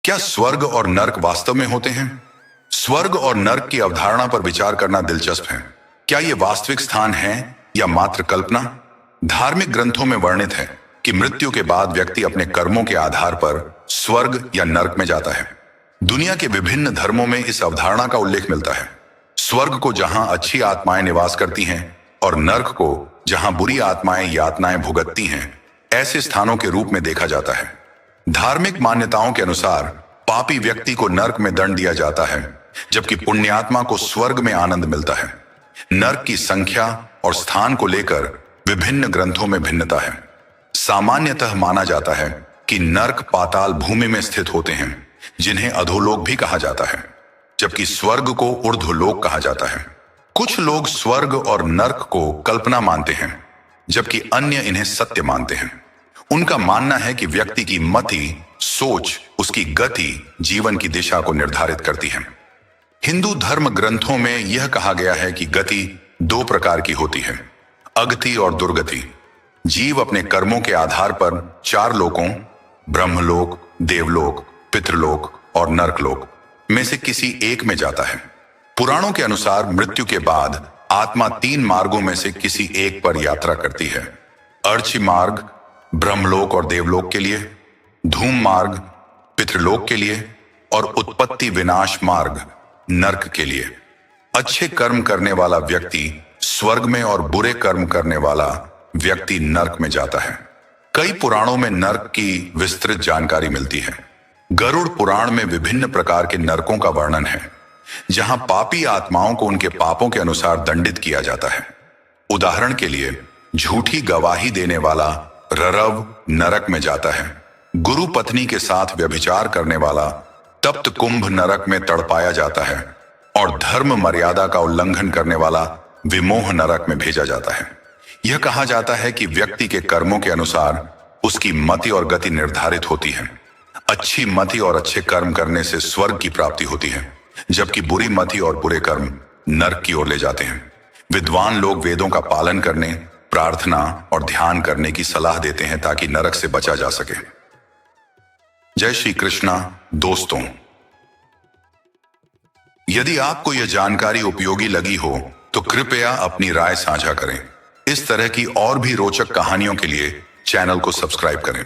क्या स्वर्ग और नर्क वास्तव में होते हैं? स्वर्ग और नर्क की अवधारणा पर विचार करना दिलचस्प है। क्या ये वास्तविक स्थान हैं या मात्र कल्पना? धार्मिक ग्रंथों में वर्णित है कि मृत्यु के बाद व्यक्ति अपने कर्मों के आधार पर स्वर्ग या नर्क में जाता है। दुनिया के विभिन्न धर्मों में इस अवधारणा का उल्लेख मिलता है। स्वर्ग को जहां अच्छी आत्माएं निवास करती हैं और नर्क को जहां बुरी आत्माएं यातनाएं भुगतती हैं, ऐसे स्थानों के रूप में देखा जाता है। धार्मिक मान्यताओं के अनुसार पापी व्यक्ति को नर्क में दंड दिया जाता है, जबकि पुण्यात्मा को स्वर्ग में आनंद मिलता है। नर्क की संख्या और स्थान को लेकर विभिन्न ग्रंथों में भिन्नता है। सामान्यतः माना जाता है कि नर्क पाताल भूमि में स्थित होते हैं, जिन्हें अधोलोक भी कहा जाता है, जबकि स्वर्ग को ऊर्ध्वलोक कहा जाता है। कुछ लोग स्वर्ग और नर्क को कल्पना मानते हैं, जबकि अन्य इन्हें सत्य मानते हैं। उनका मानना है कि व्यक्ति की मति, सोच, उसकी गति जीवन की दिशा को निर्धारित करती है। हिंदू धर्म ग्रंथों में यह कहा गया है कि गति दो प्रकार की होती है, अगति और दुर्गति। जीव अपने कर्मों के आधार पर चार लोकों, ब्रह्मलोक, देवलोक, पितृलोक और नर्कलोक में से किसी एक में जाता है। पुराणों के अनुसार मृत्यु के बाद आत्मा तीन मार्गों में से किसी एक पर यात्रा करती है। अर्ची मार्ग ब्रह्मलोक और देवलोक के लिए, धूम मार्ग पितृलोक के लिए और उत्पत्ति विनाश मार्ग नर्क के लिए। अच्छे कर्म करने वाला व्यक्ति स्वर्ग में और बुरे कर्म करने वाला व्यक्ति नर्क में जाता है। कई पुराणों में नर्क की विस्तृत जानकारी मिलती है। गरुड़ पुराण में विभिन्न प्रकार के नर्कों का वर्णन है, जहां पापी आत्माओं को उनके पापों के अनुसार दंडित किया जाता है। उदाहरण के लिए, झूठी गवाही देने वाला ररव नरक में जाता है। गुरु पत्नी के साथ व्यभिचार करने वाला तप्त कुंभ नरक में तड़पाया जाता है और धर्म मर्यादा का उल्लंघन करने वाला विमोह नरक में भेजा जाता है। यह कहा जाता है कि व्यक्ति के कर्मों के अनुसार उसकी मति और गति निर्धारित होती है। अच्छी मति और अच्छे कर्म करने से स्वर्ग की प्राप्ति होती है, जबकि बुरी मति और बुरे कर्म नर्क की ओर ले जाते हैं। विद्वान लोग वेदों का पालन करने, प्रार्थना और ध्यान करने की सलाह देते हैं ताकि नरक से बचा जा सके। जय श्री कृष्णा दोस्तों, यदि आपको यह जानकारी उपयोगी लगी हो तो कृपया अपनी राय साझा करें। इस तरह की और भी रोचक कहानियों के लिए चैनल को सब्सक्राइब करें।